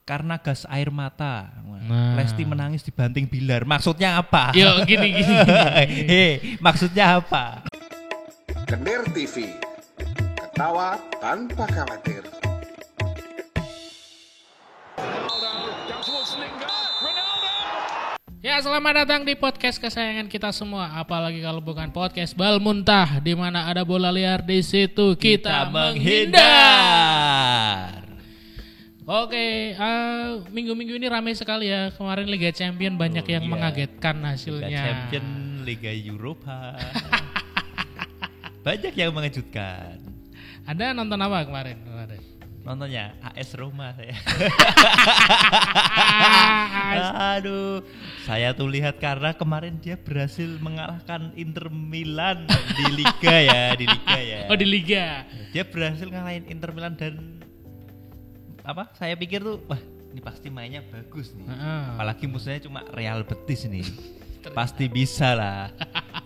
karena gas air mata. Lesti menangis dibanting Bilar. Maksudnya apa? Yo gini. Maksudnya apa? Keder TV, ketawa tanpa khawatir. Ya, selamat datang di podcast kesayangan kita semua. Apalagi kalau bukan podcast Bal Muntah, di mana ada bola liar di situ kita menghindar. Oke, minggu-minggu ini ramai sekali ya. Kemarin Liga Champion banyak yang mengagetkan hasilnya. Liga Champion, Liga Eropa. Banyak yang mengejutkan. Anda nonton apa kemarin? Nontonnya AS Roma saya. Aduh, saya tuh lihat karena kemarin dia berhasil mengalahkan Inter Milan di Liga ya. Oh, di Liga. Dia berhasil ngalahin Inter Milan dan apa? Saya pikir tuh, wah ini pasti mainnya bagus nih. Apalagi musuhnya cuma Real Betis nih. Pasti bisa lah.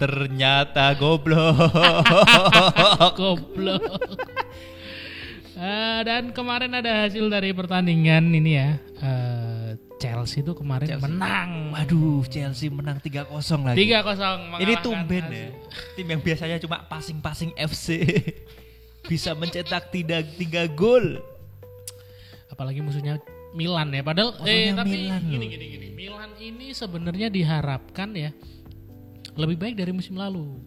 Ternyata goblok. Dan kemarin ada hasil dari pertandingan ini ya. Chelsea tuh kemarin menang. Waduh, Chelsea menang 3-0 lagi. 3-0. Ini tumben ya. Tim yang biasanya cuma passing FC bisa mencetak 3 gol. Apalagi musuhnya Milan ya. Padahal tapi Milan gini. Milan ini sebenarnya diharapkan ya lebih baik dari musim lalu.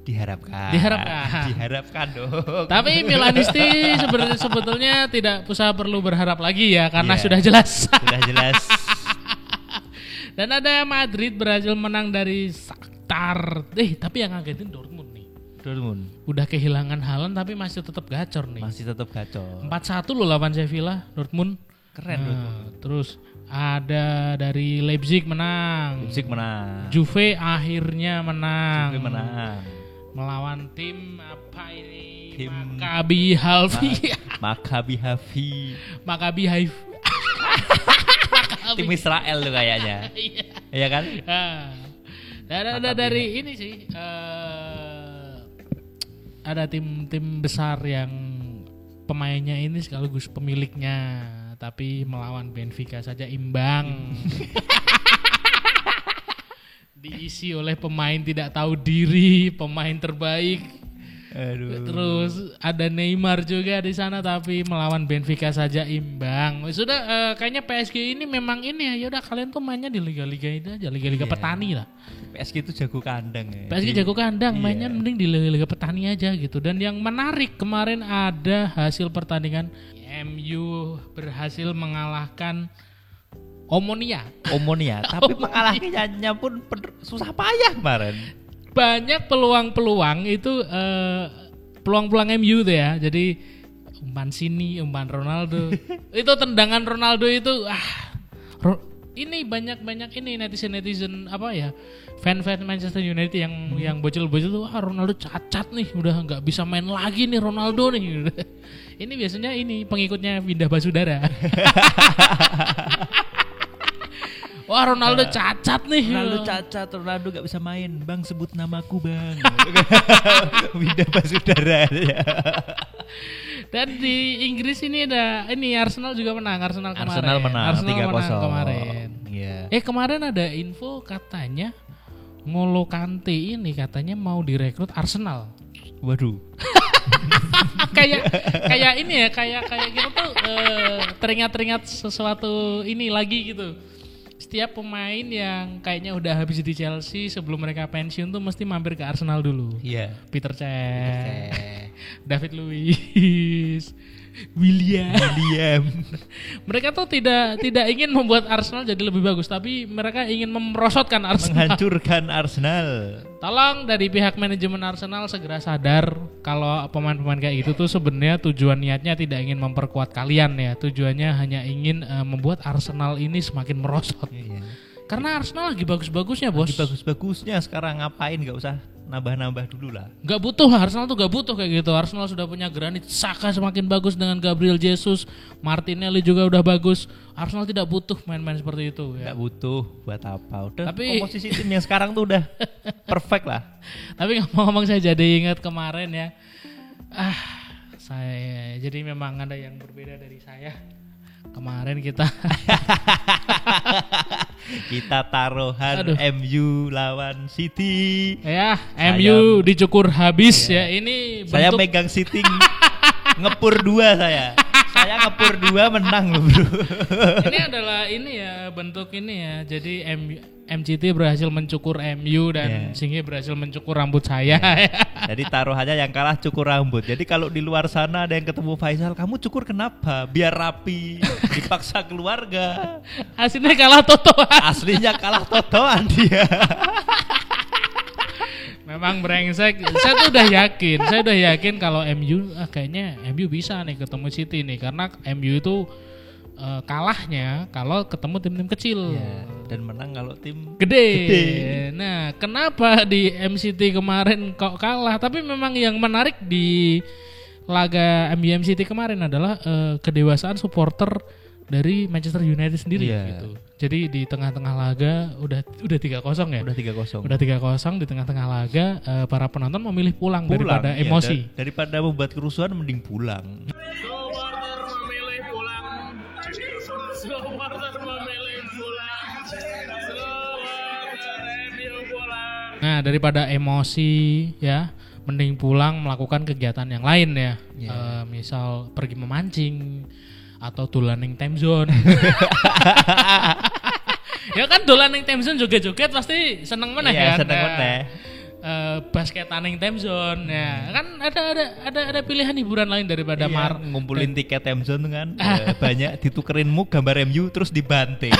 Diharapkan dong. Tapi Milanisti sebetulnya tidak usah perlu berharap lagi ya karena sudah jelas. Sudah jelas. Dan ada Madrid berhasil menang dari Shakhtar. Tapi yang ngagetin Dortmund nih. Udah kehilangan Haaland tapi masih tetap gacor nih. 4-1 loh lawan Sevilla Dortmund. Keren Dortmund. Terus ada dari Leipzig menang. Juve akhirnya menang. Melawan tim apa ini? Maccabi Haifa. Tim Israel tuh kayaknya. Iya kan? Dan ada dari ini sih. Ada tim besar yang pemainnya ini sekaligus pemiliknya, tapi melawan Benfica saja imbang. Diisi oleh pemain tidak tahu diri, pemain terbaik. Aduh. Terus ada Neymar juga di sana tapi melawan Benfica saja imbang. Sudah kayaknya PSG ini memang ini ya. Yaudah kalian tuh mainnya di liga-liga itu aja, liga-liga petani lah. PSG itu jago kandang ya. PSG jago kandang, mainnya mending di liga-liga petani aja gitu. Dan yang menarik kemarin ada hasil pertandingan MU berhasil mengalahkan Omonia, tapi mengalahkannya pun susah payah kemarin. Banyak peluang-peluang itu peluang-peluang MU tuh ya. Jadi umpan sini, umpan Ronaldo. Itu tendangan Ronaldo itu ini banyak ini netizen apa ya? Fan-fan Manchester United yang bocil-bocil tuh Ronaldo cacat nih, udah enggak bisa main lagi nih Ronaldo nih. Ini biasanya ini pengikutnya Windah Basudara. Wah Ronaldo cacat nih. Ronaldo gak bisa main. Bang sebut namaku bang. Windah Basudara. Dan di Inggris ini ada Arsenal juga menang. Arsenal menang 3-0 kemarin. Yeah. Kemarin ada info katanya N'Golo Kante ini katanya mau direkrut Arsenal. Waduh. kayak ini ya, kayak gitu tuh teringat sesuatu ini lagi gitu. Setiap pemain yang kayaknya udah habis di Chelsea sebelum mereka pensiun tuh mesti mampir ke Arsenal dulu. Iya. Peter Cech, David Luiz, William. Mereka tuh tidak ingin membuat Arsenal jadi lebih bagus, tapi mereka ingin merosotkan Arsenal. Menghancurkan Arsenal. Tolong dari pihak manajemen Arsenal segera sadar kalau pemain-pemain kayak gitu tuh sebenarnya tujuan niatnya tidak ingin memperkuat kalian ya. Tujuannya hanya ingin membuat Arsenal ini semakin merosot. Iya. Karena Arsenal lagi bagus-bagusnya bos. Lagi bagus-bagusnya sekarang ngapain, gak usah nambah-nambah dulu lah. Gak butuh, Arsenal tuh gak butuh kayak gitu. Arsenal sudah punya Granit Xhaka semakin bagus dengan Gabriel Jesus, Martinelli juga udah bagus. Arsenal tidak butuh main-main seperti itu ya. Gak butuh, buat apa? Udah tapi komposisi tim yang sekarang tuh udah perfect lah. Tapi ngomong-ngomong saya jadi ingat kemarin ya. Saya jadi memang ada yang berbeda dari saya. kemarin kita taruhan MU lawan City. Ya, MU dicukur habis ya. Ini saya megang City ngepur 2 saya. Saya ngepur 2 menang loh, Bro. Ini adalah bentuk ini ya. Jadi MCT berhasil mencukur MU dan Singgi berhasil mencukur rambut saya. Jadi taruhannya yang kalah cukur rambut. Jadi kalau di luar sana ada yang ketemu Faisal, kamu cukur kenapa? Biar rapi. Dipaksa keluarga. Aslinya kalah totoan. Aslinya kalah totoan dia. Memang brengsek. Saya udah yakin kalau MU kayaknya MU bisa nih ketemu City nih, karena MU itu kalahnya kalau ketemu tim-tim kecil dan menang kalau tim gede. Nah, kenapa di MCT kemarin kok kalah? Tapi memang yang menarik di laga MU MCT kemarin adalah kedewasaan supporter dari Manchester United sendiri gitu. Jadi di tengah-tengah laga udah 3-0 ya. Udah 3-0 di tengah-tengah laga para penonton memilih pulang daripada emosi. Daripada membuat kerusuhan mending pulang. Nah, daripada emosi ya, mending pulang melakukan kegiatan yang lain ya. Misal pergi memancing atau dolaning time zone. Ya kan dolaning time zone joget-joget pasti seneng meneh kan. Seneng meneh. Basketaning time zone ya. Kan ada pilihan hiburan lain daripada ngumpulin tiket time zone kan. Banyak ditukerinmu gambar MU terus dibanting.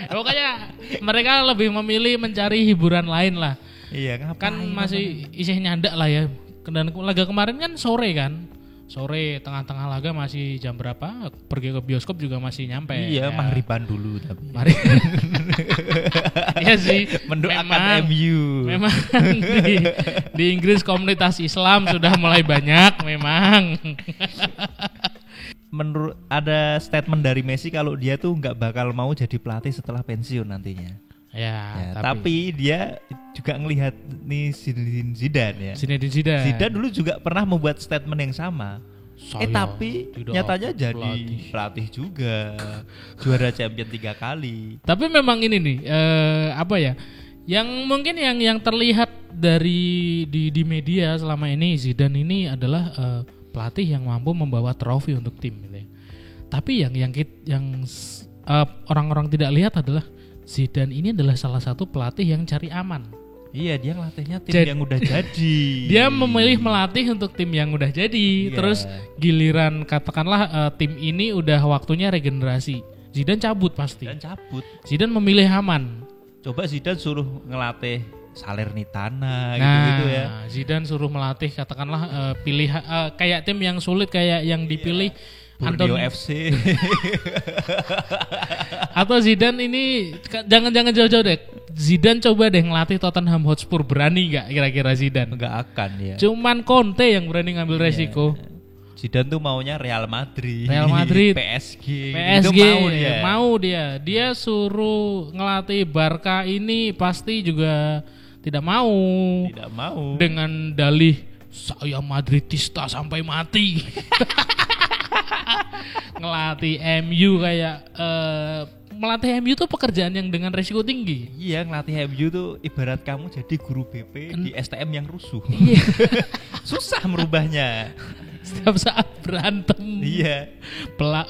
Pokoknya mereka lebih memilih mencari hiburan lain lah. Iya, ngapain? Kan masih isih nyandak lah ya. Dan laga kemarin kan sore kan. Sore tengah-tengah laga masih jam berapa? Pergi ke bioskop juga masih nyampe. Iya, maghriban dulu tapi. Iya sih. Mendoakan MU. Memang di Inggris komunitas Islam sudah mulai banyak memang. Menurut ada statement dari Messi kalau dia tuh nggak bakal mau jadi pelatih setelah pensiun nantinya. Tapi dia juga ngelihat nih Zidane ya. Zidane dulu juga pernah membuat statement yang sama. Tapi nyatanya jadi pelatih juga. Juara champion 3 kali. Tapi memang ini nih yang mungkin yang terlihat dari di media selama ini, Zidane ini adalah pelatih yang mampu membawa trofi untuk tim gitu ya. Tapi yang orang-orang tidak lihat adalah Zidane ini adalah salah satu pelatih yang cari aman. Iya, dia ngelatihnya tim yang udah jadi. Dia memilih melatih untuk tim yang udah jadi. Terus giliran katakanlah tim ini udah waktunya regenerasi, Zidane cabut pasti. Zidane memilih aman. Coba Zidane suruh ngelatih Salernitana gitu-gitu ya. Zidane suruh melatih katakanlah pilih kayak tim yang sulit kayak yang dipilih Borneo FC. Atau Zidane ini jangan jauh-jauh deh. Zidane coba deh ngelatih Tottenham Hotspur, berani gak kira-kira Zidane? Enggak akan ya. Cuman Conte yang berani ngambil resiko. Zidane tuh maunya Real Madrid, PSG itu mau dia. Dia suruh ngelatih Barca ini pasti juga tidak mau. Dengan dalih saya Madridista sampai mati. Ngelatih MU kayak melatih MU tuh pekerjaan yang dengan resiko tinggi. Iya, ngelatih MU tuh ibarat kamu jadi guru BP di STM yang rusuh. Iya. Susah merubahnya. Setiap saat berantem. Iya.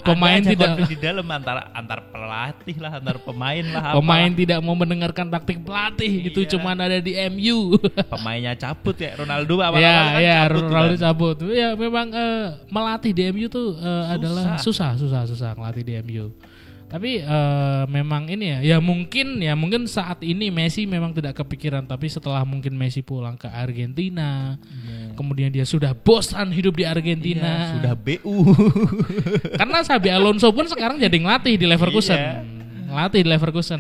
Pemain tidak di dalam antar pelatih lah, antar pemain lah. Pemain tidak mau mendengarkan taktik pelatih. Itu cuman ada di MU. Pemainnya cabut ya, Ronaldo Ronaldo cabut. Ya memang melatih di MU tuh adalah susah melatih di MU. Tapi memang ini ya mungkin saat ini Messi memang tidak kepikiran, tapi setelah mungkin Messi pulang ke Argentina, kemudian dia sudah bosan hidup di Argentina, sudah BU. Karena Xabi Alonso pun sekarang jadi ngelatih di Leverkusen.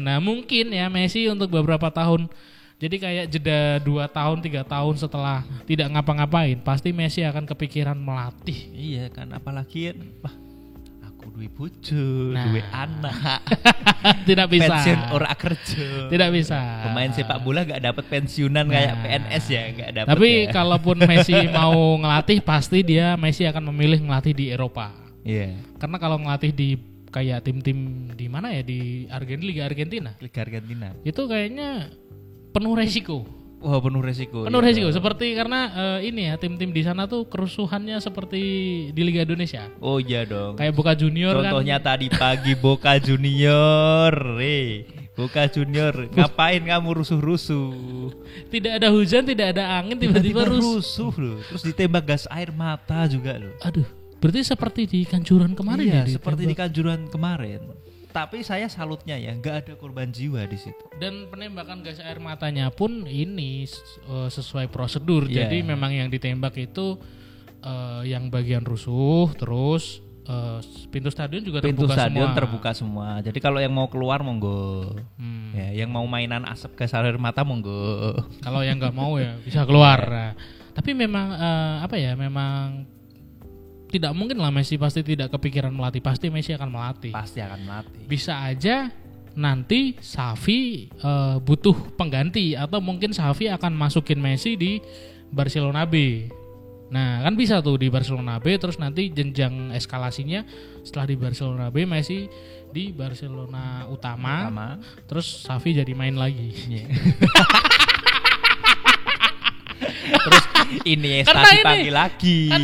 Nah, mungkin ya Messi untuk beberapa tahun, jadi kayak jeda 2 tahun 3 tahun setelah tidak ngapa-ngapain, pasti Messi akan kepikiran melatih. Iya kan, apalagi duwe bojo, duwe anak. Tidak bisa. Pensiun ora kerja. Tidak bisa. Pemain sepak bola gak dapat pensiunan kayak PNS ya, gak dapat. Tapi kalaupun Messi mau ngelatih, pasti Messi akan memilih ngelatih di Eropa. Iya. Karena kalau ngelatih di kayak tim-tim di mana ya, di Liga Argentina. Liga Argentina. Itu kayaknya penuh resiko. Wah, penuh resiko. Penuh resiko seperti karena ini ya tim-tim di sana tuh kerusuhannya seperti di Liga Indonesia. Oh iya dong. Kayak Boca Junior. Contohnya tadi pagi Boca Junior. Boca Junior, ngapain kamu rusuh-rusuh? Tidak ada hujan, tidak ada angin, tiba-tiba rusuh loh. Terus ditembak gas air mata juga loh. Aduh, berarti seperti di Kanjuruhan kemarin iya, ya? Seperti di Kanjuruhan kemarin. Tapi saya salutnya ya, nggak ada korban jiwa di situ. Dan penembakan gas air matanya pun ini sesuai prosedur. Yeah. Jadi memang yang ditembak itu yang bagian rusuh, terus pintu stadion juga terbuka semua. Jadi kalau yang mau keluar monggo. Ya, yang mau mainan asap gas air mata monggo. Kalau yang nggak mau ya bisa keluar. Nah, tapi memang memang tidak mungkin lah Messi pasti tidak kepikiran melatih. Pasti Messi akan melatih. Pasti akan melatih. Bisa aja nanti Xavi butuh pengganti atau mungkin Xavi akan masukin Messi di Barcelona B. Nah kan bisa tuh di Barcelona B, terus nanti jenjang eskalasinya setelah di Barcelona B Messi di Barcelona utama. Terus Xavi jadi main lagi. Yeah. Terus ini dipanggil lagi.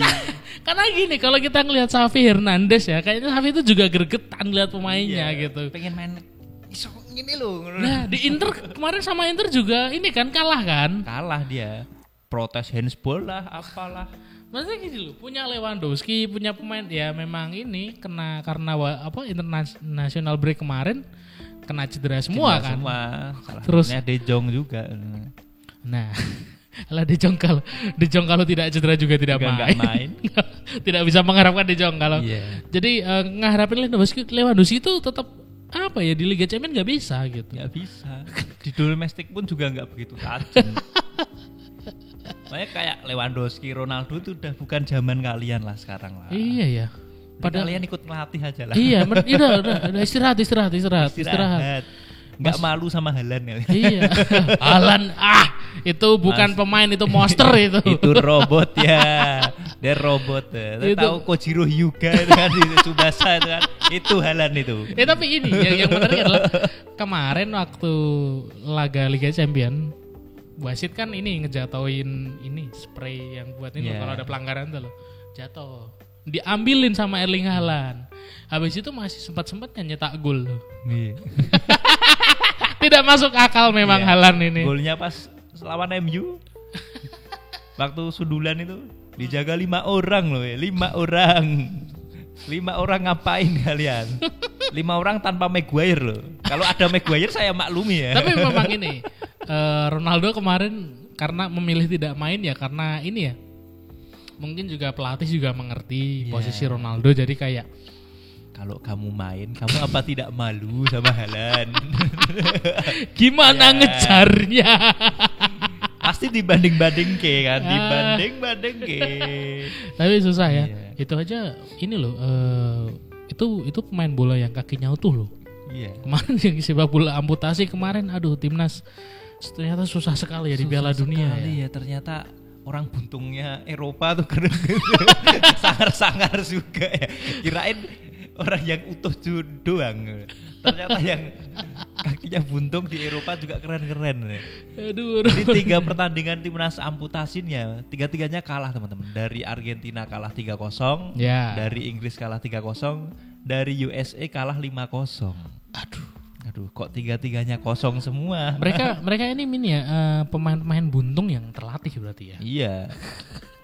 Karena gini, kalau kita ngelihat Xavi Hernandez ya, kayaknya Xavi itu juga gregetan lihat pemainnya gitu. Pengen main gini loh. Nah di Inter kemarin sama Inter juga ini kan kalah kan? Kalah dia. Protes handsball lah, apalah. Maksudnya gini loh, punya Lewandowski, punya pemain ya memang ini kena karena international break kemarin kena cedera semua kan. Terus De Jong juga. Nah, lah De Jong kalau tidak cedera juga tidak main. Tidak bisa mengharapkan De Jong kalau. Yeah. Jadi ngeharapin Lewandowski itu tetap apa ya di Liga Champions nggak bisa gitu. Nggak bisa. Di domestik pun juga nggak begitu tajam. Makanya kayak Lewandowski, Ronaldo itu udah bukan zaman kalian lah sekarang lah. Iya ya. Padahal kalian ikut ngelatih aja lah. Iya, udah istirahat. Nggak malu sama Haaland ya. Iya. Haaland itu bukan pemain, itu monster itu. Itu robot ya. Dia robot. Tahu Kojiro Hyuga itu kan di Tsubasa itu kan. Itu Haaland itu. Tapi ini yang menarik adalah kemarin waktu laga Liga Champions wasit kan ini ngejatoin ini spray yang buat ini kalau ada pelanggaran tuh loh. Jatuh. Diambilin sama Erling Haaland. Habis itu masih sempat-sempatnya nyetak gol loh. Iya. Tidak masuk akal memang Haaland ini. Golnya pas lawan MU. Waktu sundulan itu dijaga 5 orang loh ya. 5 orang. 5 orang ngapain kalian? 5 orang tanpa Maguire loh. Kalau ada Maguire saya maklumi ya. Tapi memang ini Ronaldo kemarin karena memilih tidak main ya karena ini ya. Mungkin juga pelatih juga mengerti posisi Ronaldo jadi kayak kalau kamu main, kamu apa tidak malu sama Haaland? Gimana ngejarnya? Pasti dibanding-banding kan, dibanding-banding ke. Tapi susah ya. Itu aja ini loh. Itu pemain bola yang kakinya utuh loh. Iya. Kemarin yang sepak bola amputasi kemarin, aduh timnas ternyata susah sekali ya di Piala Dunia ya. Ternyata orang buntungnya Eropa tuh keren sangar-sangar juga ya. Kirain orang yang utuh doang. Ternyata yang kakinya buntung di Eropa juga keren-keren. Aduh. Jadi 3 pertandingan timnas amputasinya, 3-3-nya kalah teman-teman. Dari Argentina kalah 3-0, dari Inggris kalah 3-0, dari USA kalah 5-0. Aduh, kok 3-3-nya kosong semua. Mereka ini ya pemain-pemain buntung yang terlatih berarti ya. Iya.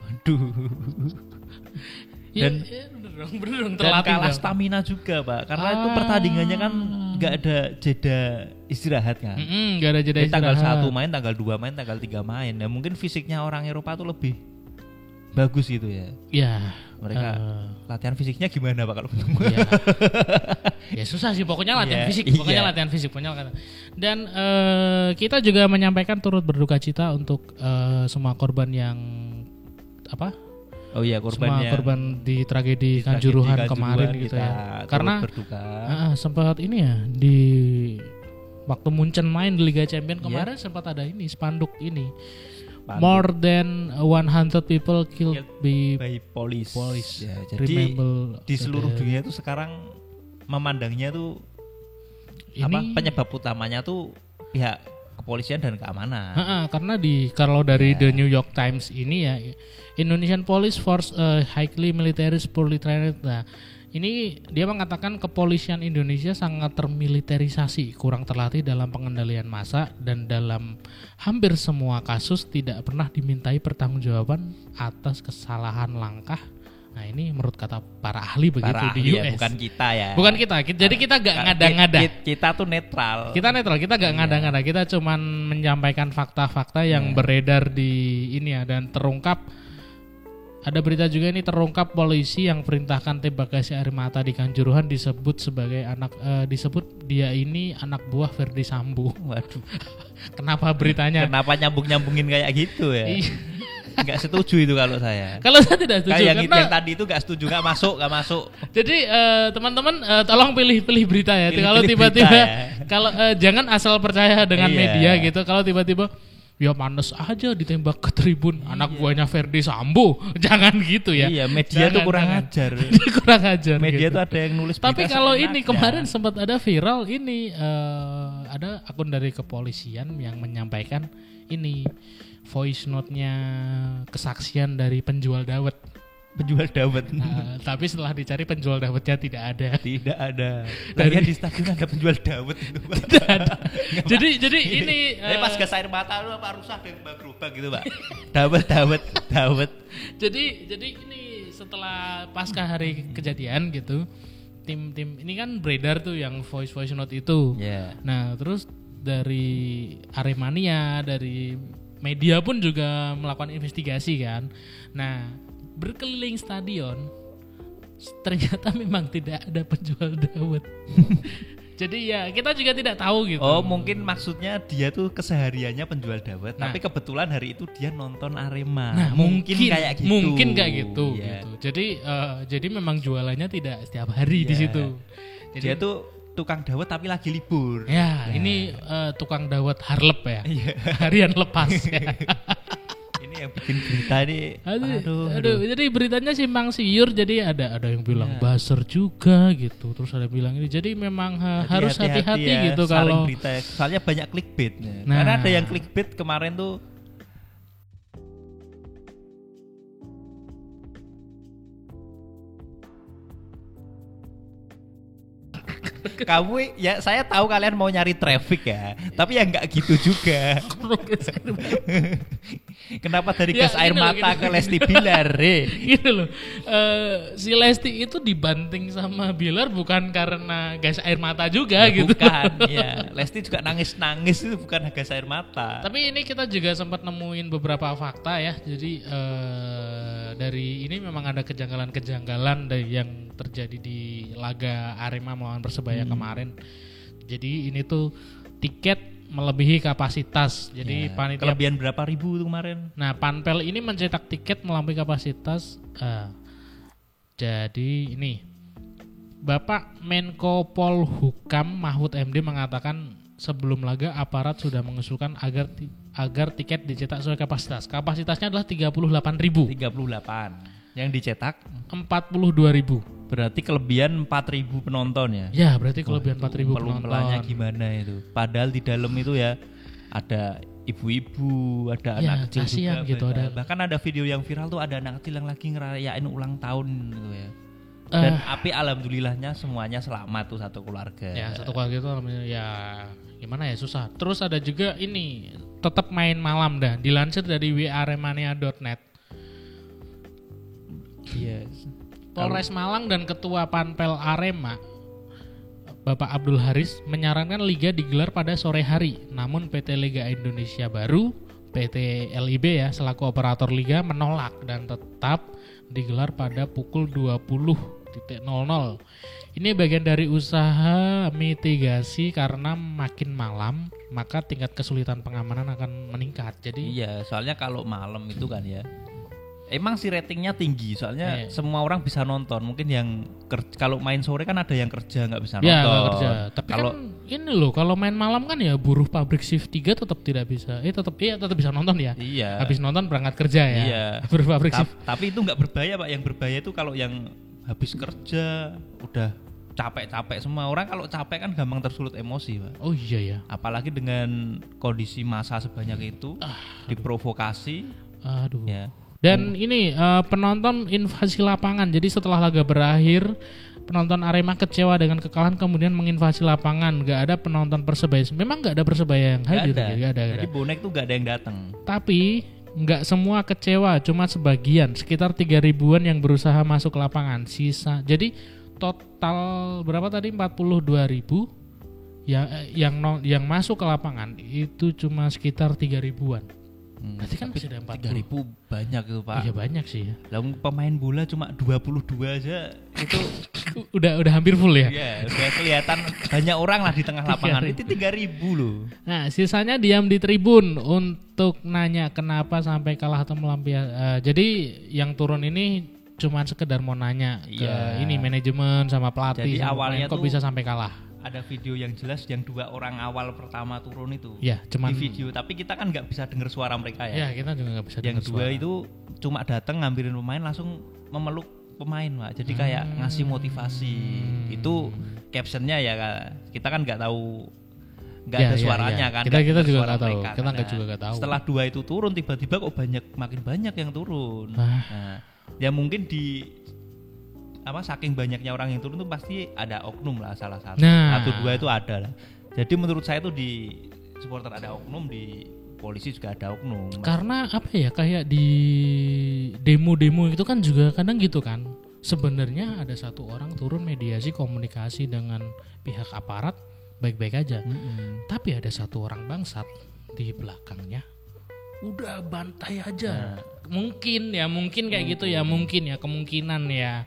Aduh. Dan bener dong dan kalah stamina juga Pak. Karena itu pertandingannya kan nggak ada jeda istirahat kan. Nggak ada jeda istirahat. Tanggal 1 main, tanggal 2 main, tanggal 3 main. Ya mungkin fisiknya orang Eropa tuh lebih bagus gitu ya. Iya. Mereka latihan fisiknya gimana Pak kalau ya susah sih pokoknya latihan fisik, latihan fisik. Dan kita juga menyampaikan turut berduka cita untuk semua korban yang korban di tragedi Kanjuruhan kemarin gitu ya. Karena sempat ini ya di waktu Munchen main di Liga Champions kemarin sempat ada ini spanduk ini more than 100 people killed by police. Ya, jadi di seluruh dunia itu sekarang memandangnya tuh ini penyebab utamanya tuh pihak kepolisian dan keamanan. Karena kalau dari The New York Times ini ya, Indonesian Police Force highly military poorly trained. Nah, ini dia mengatakan kepolisian Indonesia sangat termiliterisasi, kurang terlatih dalam pengendalian massa, dan dalam hampir semua kasus tidak pernah dimintai pertanggungjawaban atas kesalahan langkah. Nah, ini menurut kata para ahli begitu di US. Ya, bukan kita ya. Bukan kita. Jadi kita gak ngada-ngada. Kita tuh netral. Kita gak ngada-ngada. Kita cuman menyampaikan fakta-fakta yang beredar di ini ya, dan terungkap. Ada berita juga ini, terungkap polisi yang perintahkan tembak gas air mata di Kanjuruhan disebut sebagai disebut dia ini anak buah Verdi Sambo. Waduh. Kenapa beritanya? Kenapa nyambungin kayak gitu ya? Nggak setuju itu kalau saya. Kalau saya tidak setuju yang tadi itu nggak setuju, nggak masuk. Jadi teman-teman tolong pilih berita ya. Kalau tiba-tiba kalau jangan asal percaya dengan media gitu. Kalau tiba-tiba ya manes aja ditembak ke tribun anak buahnya Verdi Sambo, jangan gitu ya. Iya, media tuh kurang ajar. Kurang ajar. Media gitu. tuh ada yang nulis. Tapi kalau ini kemarin sempat ada viral ini ada akun dari kepolisian yang menyampaikan ini voice note-nya kesaksian dari penjual dawet. Tapi setelah dicari penjual dawetnya tidak ada. Dari di stasiun ada penjual dawet itu. Tidak ada. Jadi ini pas gas air mata lu apa rusak dan gerobak gitu, Pak. Dawet. Jadi ini setelah pasca hari kejadian gitu, tim ini kan beredar tuh yang voice note itu. Yeah. Nah, terus dari Aremania, dari media pun juga melakukan investigasi kan. Nah, berkeliling stadion ternyata memang tidak ada penjual dawet. Jadi ya kita juga tidak tahu gitu. Oh, mungkin maksudnya dia tuh kesehariannya penjual dawet, tapi kebetulan hari itu dia nonton Arema. Nah, mungkin kayak gitu. Yeah. Gitu. Jadi memang jualannya tidak setiap hari di situ. Jadi dia tuh tukang dawet tapi lagi libur. Ya, ini tukang dawet harlep ya. Harian lepas ya. Ini yang bikin berita ini. Aduh. Jadi beritanya simpang siur. Jadi ada yang bilang buzzer juga gitu. Terus ada yang bilang ini. Jadi memang harus hati-hati ya, gitu kalau berita. Soalnya banyak clickbait. Nah. Karena ada yang clickbait kemarin tuh. Kamu ya, saya tahu kalian mau nyari traffic ya, tapi ya nggak gitu juga. Kenapa dari gas air mata ke Lesti Bilar? Gitu loh. Si Lesti itu dibanting sama Bilar bukan karena gas air mata juga ya, gitu. Bukan, ya. Lesti juga nangis itu bukan gas air mata. Tapi ini kita juga sempat nemuin beberapa fakta ya. Jadi dari ini memang ada kejanggalan yang terjadi di laga Arema melawan Persebaya kemarin. Jadi ini tuh tiket melebihi kapasitas. Jadi panitia kelebihan berapa ribu tuh kemarin? Nah, Panpel ini mencetak tiket melampaui kapasitas. Jadi ini Bapak Menko Polhukam Mahfud MD mengatakan sebelum laga aparat sudah mengusulkan agar tiket dicetak sesuai kapasitas. Kapasitasnya adalah 38.000. 38. Yang dicetak 42.000. Berarti kelebihan 4.000 penonton ya? Ya, berarti kelebihan 4.000 penonton. Pelumpulannya gimana itu? Padahal di dalam itu ya ada ibu-ibu, ada anak kecil juga. Gitu, bahkan ada video yang viral tuh ada anak kecil yang lagi ngerayain ulang tahun gitu ya. Dan alhamdulillahnya semuanya selamat tuh satu keluarga. Ya, satu keluarga itu alhamdulillah ya gimana ya, susah. Terus ada juga ini tetap main malam dah. Dilansir dari waremania.net. Yes. Polres Malang dan Ketua Panpel Arema Bapak Abdul Haris menyarankan liga digelar pada sore hari. Namun PT Liga Indonesia Baru, PT LIB ya selaku operator liga menolak dan tetap digelar pada pukul 20.00. Ini bagian dari usaha mitigasi karena makin malam maka tingkat kesulitan pengamanan akan meningkat. Jadi iya, soalnya kalau malam itu kan ya emang sih ratingnya tinggi soalnya semua orang bisa nonton. Mungkin yang kalau main sore kan ada yang kerja nggak bisa nonton. Ya nggak kerja. Tapi kalau kan ini loh kalau main malam kan ya buruh pabrik shift 3 tetap tidak bisa. Tetap bisa nonton ya. Iya. Habis nonton berangkat kerja ya. Iya. Buruh pabrik shift. Tapi itu nggak berbahaya Pak. Yang berbahaya itu kalau yang habis kerja udah capek-capek semua. Orang kalau capek kan gampang tersulut emosi Pak. Oh iya ya. Apalagi dengan kondisi massa sebanyak itu diprovokasi. Aduh. Ya. Dan ini penonton invasi lapangan. Jadi setelah laga berakhir, penonton Arema kecewa dengan kekalahan kemudian menginvasi lapangan. Gak ada penonton Persebaya. Memang gak ada Persebaya yang hadir. Gak ada. Jadi bonek tuh gak ada yang datang. Tapi gak semua kecewa, cuma sebagian. Sekitar 3.000-an yang berusaha masuk ke lapangan. Sisa. Jadi total berapa tadi? 42.000 yang masuk ke lapangan itu cuma sekitar 3.000-an. Berarti kan bisa ada 3.000 banyak itu Pak. Iya banyak sih ya. Lalu pemain bola cuma 22 aja itu udah hampir full ya. Iya, udah kelihatan banyak orang lah di tengah lapangan. Itu 3.000 loh. Nah, sisanya diam di tribun untuk nanya kenapa sampai kalah atau melampiaskan. Jadi yang turun ini cuma sekedar mau nanya ke ini manajemen sama pelatih. Jadi awalnya kok bisa sampai kalah. Ada video yang jelas yang 2 orang awal pertama turun itu cuman di video, tapi kita kan nggak bisa dengar suara mereka ya. Ya kita juga nggak bisa dengar suara. Yang 2 itu cuma datang ngambilin pemain langsung memeluk pemain Pak. Jadi kayak ngasih motivasi. Itu captionnya ya kita kan nggak tahu, nggak ada suaranya kan. Kita juga nggak tahu. Kita juga nggak tahu. Setelah 2 itu turun tiba-tiba kok makin banyak yang turun. Nah, ya mungkin saking banyaknya orang yang turun tuh pasti ada oknum lah salah satu. 1-2 itu ada lah. Jadi menurut saya tuh di supporter ada oknum, di polisi juga ada oknum. Karena apa ya, kayak di demo-demo itu kan juga kadang gitu kan. Sebenarnya ada satu orang turun mediasi komunikasi dengan pihak aparat baik-baik aja. Tapi ada satu orang bangsat di belakangnya udah bantai aja. Mungkin kayak gitu ya, kemungkinan ya.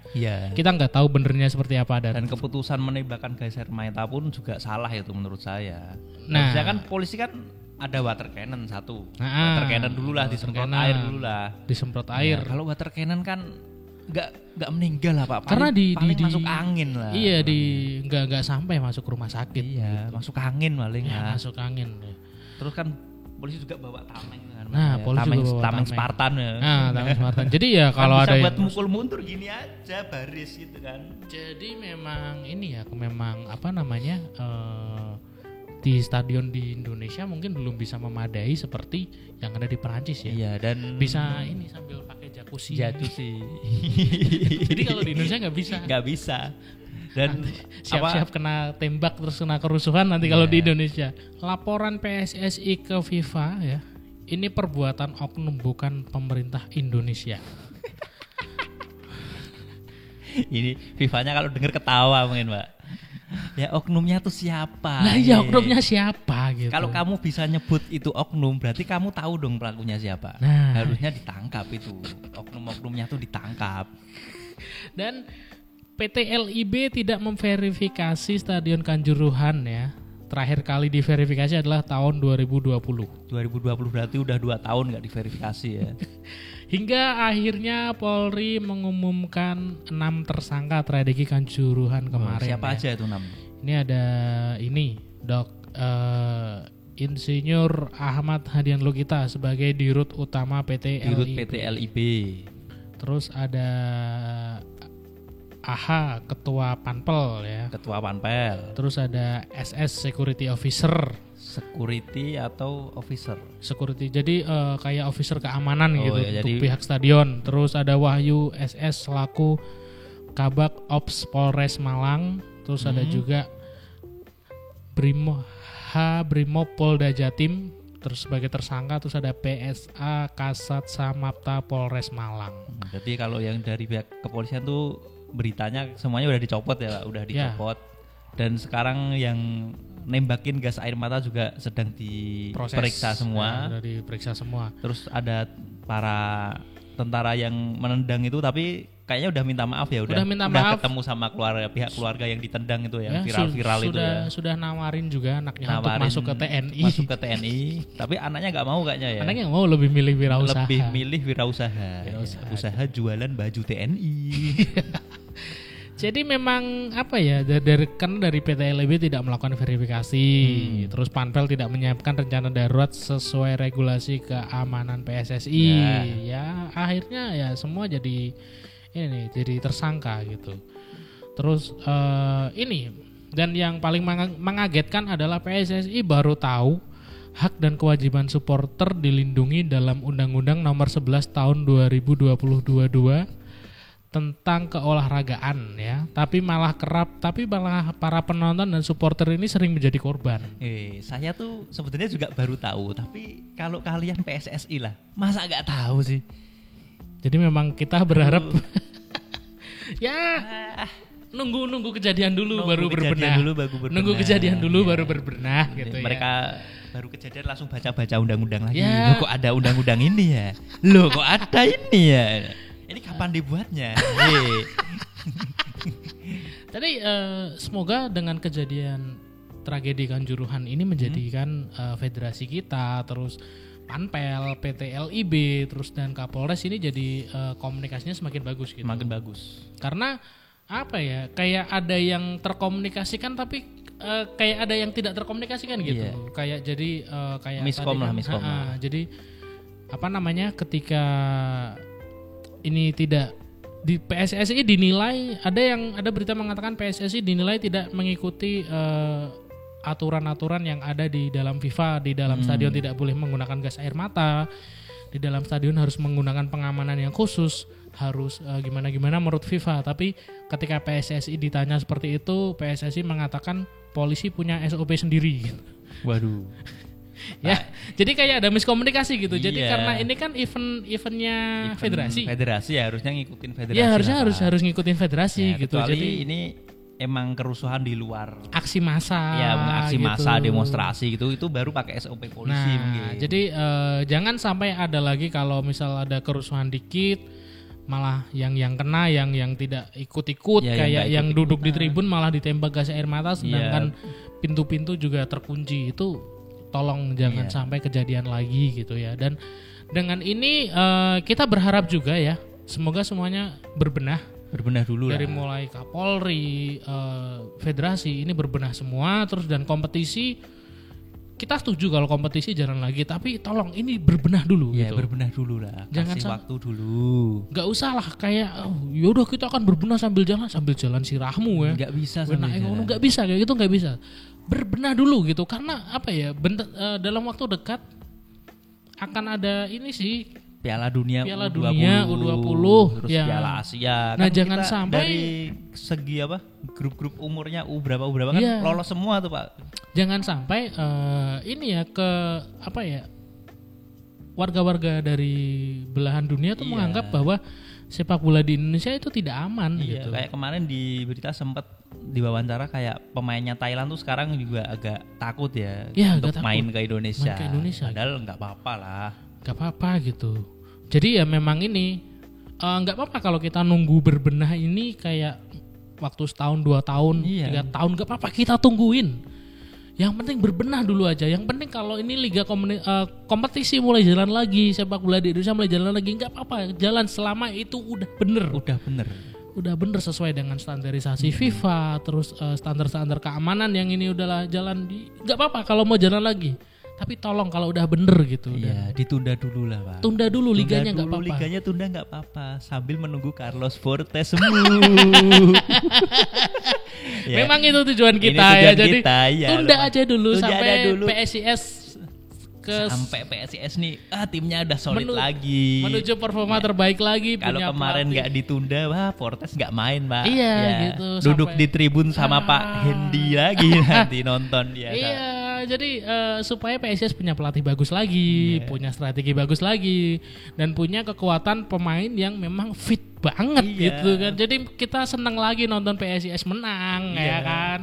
Kita nggak tahu benernya seperti apa dan keputusan menembakkan gas air mata pun juga salah itu menurut saya. Harusnya kan polisi kan ada water cannon satu. Water cannon dulu lah, disemprot air dulu lah. Disemprot air. Kalau water cannon kan nggak meninggal lah Pak. Karena paling masuk angin lah. Iya, nggak sampai masuk rumah sakit. Iya, gitu. Masuk angin paling ya. Masuk angin. Terus kan polisi juga bawa tameng kan. Polisi juga bawa tameng Spartan ya. Tameng Spartan. Jadi ya kalau kan ada buat mukul mundur gini aja baris gitu kan. Jadi memang ini ya, memang apa namanya di stadion di Indonesia mungkin belum bisa memadai seperti yang ada di Perancis ya. Iya, dan bisa ini sambil pakai jacuzzi. Jadi kalau di Indonesia nggak bisa. Dan siap-siap kena tembak terus kena kerusuhan nanti kalau di Indonesia. Laporan PSSI ke FIFA ya, ini perbuatan oknum bukan pemerintah Indonesia. Ini FIFA-nya kalau dengar ketawa mungkin Pak. Ya oknumnya tuh siapa? Nah ya oknumnya siapa gitu. Kalau kamu bisa nyebut itu oknum, berarti kamu tahu dong pelakunya siapa. Harusnya ditangkap itu. Oknum-oknumnya tuh ditangkap. Dan PT LIB tidak memverifikasi Stadion Kanjuruhan ya. Terakhir kali diverifikasi adalah tahun 2020. 2020 berarti udah 2 tahun nggak diverifikasi ya. Hingga akhirnya Polri mengumumkan 6 tersangka tragedi Kanjuruhan kemarin. Siapa aja itu 6? Ini ada Insinyur Ahmad Hadian Lukita sebagai Dirut Utama PT LIB. Terus ada AHA Ketua Panpel ya. Ketua Panpel. Terus ada SS Security Officer. Security atau officer? Security. Jadi kayak officer keamanan gitu ya, untuk pihak stadion. Terus ada Wahyu SS selaku Kabak Ops Polres Malang. Terus ada juga Brimob Polda Jatim terus sebagai tersangka. Terus ada PSA Kasat Samapta Polres Malang. Jadi kalau yang dari pihak kepolisian tuh beritanya semuanya udah dicopot ya, udah dicopot. Dan sekarang yang nembakin gas air mata juga sedang diperiksa semua. Sudah diperiksa semua. Terus ada para tentara yang menendang itu tapi kayaknya udah minta maaf ya, udah minta maaf, ketemu sama pihak keluarga yang ditendang itu yang viral itu ya. Sudah nawarin juga anaknya untuk masuk ke TNI. Tapi anaknya nggak mau kayaknya ya. Anaknya nggak mau, lebih milih wirausaha. Usaha jualan baju TNI. Jadi memang apa ya, karena dari PT LIB tidak melakukan verifikasi, terus Panpel tidak menyiapkan rencana darurat sesuai regulasi keamanan PSSI, ya akhirnya ya semua jadi tersangka gitu. Terus ini, dan yang paling mengagetkan adalah PSSI baru tahu hak dan kewajiban supporter dilindungi dalam Undang-Undang Nomor 11 Tahun 2022 tentang keolahragaan ya, tapi malah para penonton dan supporter ini sering menjadi korban. Saya tuh sebetulnya juga baru tahu, tapi kalau kalian PSSI lah, masa nggak tahu sih? Jadi memang kita berharap ya nunggu kejadian dulu baru berbenah. Nunggu kejadian dulu baru berbenah gitu ya. Mereka baru kejadian langsung baca undang-undang lagi. Ya. Loh, kok ada undang-undang ini ya? Loh, kok ada ini ya? Ini kapan dibuatnya? Tadi semoga dengan kejadian tragedi Kanjuruhan ini menjadikan federasi kita, terus Panpel, PT LIB, terus dan Kapolres ini jadi komunikasinya semakin bagus gitu. Semakin bagus. Karena apa ya? Kayak ada yang terkomunikasikan tapi kayak ada yang tidak terkomunikasikan gitu. Iya. Kayak jadi kayak miskom lah. Jadi apa namanya? Ketika ini tidak di PSSI dinilai, ada berita mengatakan PSSI dinilai tidak mengikuti aturan-aturan yang ada di dalam FIFA. Di dalam stadion tidak boleh menggunakan gas air mata, di dalam stadion harus menggunakan pengamanan yang khusus, harus gimana-gimana menurut FIFA. Tapi ketika PSSI ditanya seperti itu, PSSI mengatakan polisi punya SOP sendiri. Waduh. Ya, jadi kayak ada miskomunikasi gitu. Jadi karena ini kan eventnya federasi. Federasi ya harusnya ngikutin federasi. Ya harus ngikutin federasi gitu. Jadi ini emang kerusuhan di luar aksi massa. Ya, aksi massa, demonstrasi gitu, itu baru pakai SOP polisi mungkin. Jadi jangan sampai ada lagi kalau misal ada kerusuhan dikit malah yang kena yang tidak ikut-ikut kayak yang duduk di tribun malah ditembak gas air mata, sedangkan pintu-pintu juga terkunci. Itu tolong jangan sampai kejadian lagi gitu ya. Dan dengan ini kita berharap juga ya, semoga semuanya berbenah dulu dari mulai Kapolri, federasi ini berbenah semua, terus dan kompetisi kita setuju kalau kompetisi jalan lagi, tapi tolong ini berbenah dulu gitu. Berbenah dulu lah. Kasih waktu dulu. Gak usah lah kayak yaudah kita akan berbenah sambil jalan sirahmu ya. Gak bisa sambil jalan. Gak bisa kayak gitu, gak bisa. Berbenah dulu gitu, karena apa ya, dalam waktu dekat akan ada ini sih Piala Dunia U20 terus Piala Asia. Nah kan jangan sampai dari segi grup-grup umurnya berapa kan lolos semua tuh Pak. Jangan sampai ini ya ke warga-warga dari belahan dunia tuh menganggap bahwa sepak bola di Indonesia itu tidak aman gitu. Kayak kemarin di berita sempat diwawancara kayak pemainnya Thailand tuh sekarang juga agak takut untuk main ke Indonesia. Padahal nggak apa-apa lah. Gak apa-apa gitu. Jadi ya memang ini gak apa-apa kalau kita nunggu berbenah ini kayak waktu setahun, 2 tahun, 3 tahun, gak apa-apa kita tungguin. Yang penting berbenah dulu aja. Yang penting kalau ini liga kompetisi mulai jalan lagi, sepak bola di Indonesia mulai jalan lagi, gak apa-apa, jalan selama itu udah bener sesuai dengan standarisasi FIFA, terus standar-standar keamanan yang ini udahlah jalan gak apa-apa kalau mau jalan lagi. Tapi tolong kalau udah bener gitu. Ditunda dulu lah Pak. Tunda dulu liganya nggak apa-apa. Liganya tunda nggak apa-apa sambil menunggu Carlos Fortes sembuh. Memang itu tujuan kita Jadi tunda aja dulu sampai PSIS sampai PSIS nih timnya udah solid lagi. Menuju performa terbaik lagi. Kalau kemarin nggak ditunda, Fortes nggak main Pak. Gitu. Duduk di tribun sama Pak Hendy lagi nanti nonton dia. Jadi supaya PSIS punya pelatih bagus lagi, punya strategi bagus lagi, dan punya kekuatan pemain yang memang fit banget gitu kan. Jadi kita senang lagi nonton PSIS menang ya kan.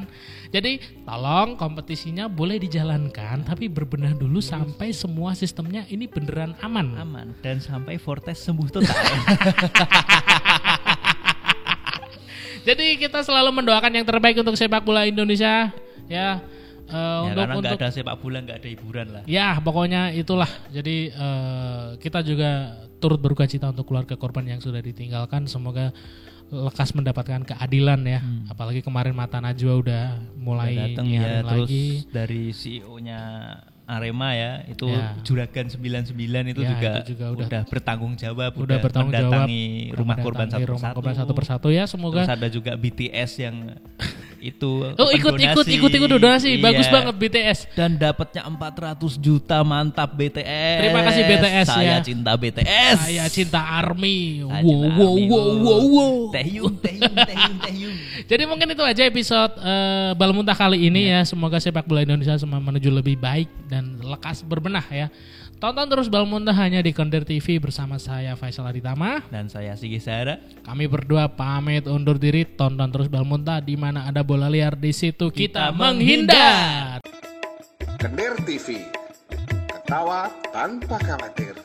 Jadi tolong kompetisinya boleh dijalankan, tapi berbenah dulu sampai semua sistemnya ini beneran aman dan sampai Fortes sembuh total. Jadi kita selalu mendoakan yang terbaik untuk sepak bola Indonesia ya. Karena nggak ada sepak bola nggak ada hiburan lah. Ya pokoknya itulah. Jadi kita juga turut berduka cita untuk keluarga korban yang sudah ditinggalkan. Semoga lekas mendapatkan keadilan ya. Apalagi kemarin Mata Najwa udah mulai datang ya, terus lagi. Dari CEO-nya Arema ya, itu Juragan 99 itu juga udah bertanggung jawab, udah mendatangi rumah korban satu persatu ya. Semoga terus ada juga BTS yang itu ikut donasi. Bagus banget BTS dan dapatnya 400 juta. Mantap BTS. Terima kasih BTS. Saya cinta BTS. Saya cinta ARMY. Wow. Taehyung. Jadi mungkin itu aja episode Bal Muntah kali ini ya. Semoga sepak bola Indonesia semua menuju lebih baik dan lekas berbenah ya. Tonton terus Bal Muntah hanya di Konder TV bersama saya Faisal Aditama dan saya Sigi Sahara. Kami berdua pamit undur diri. Tonton terus Bal Muntah, di mana ada bola liar di situ kita menghindar. Kender TV, ketawa tanpa khawatir.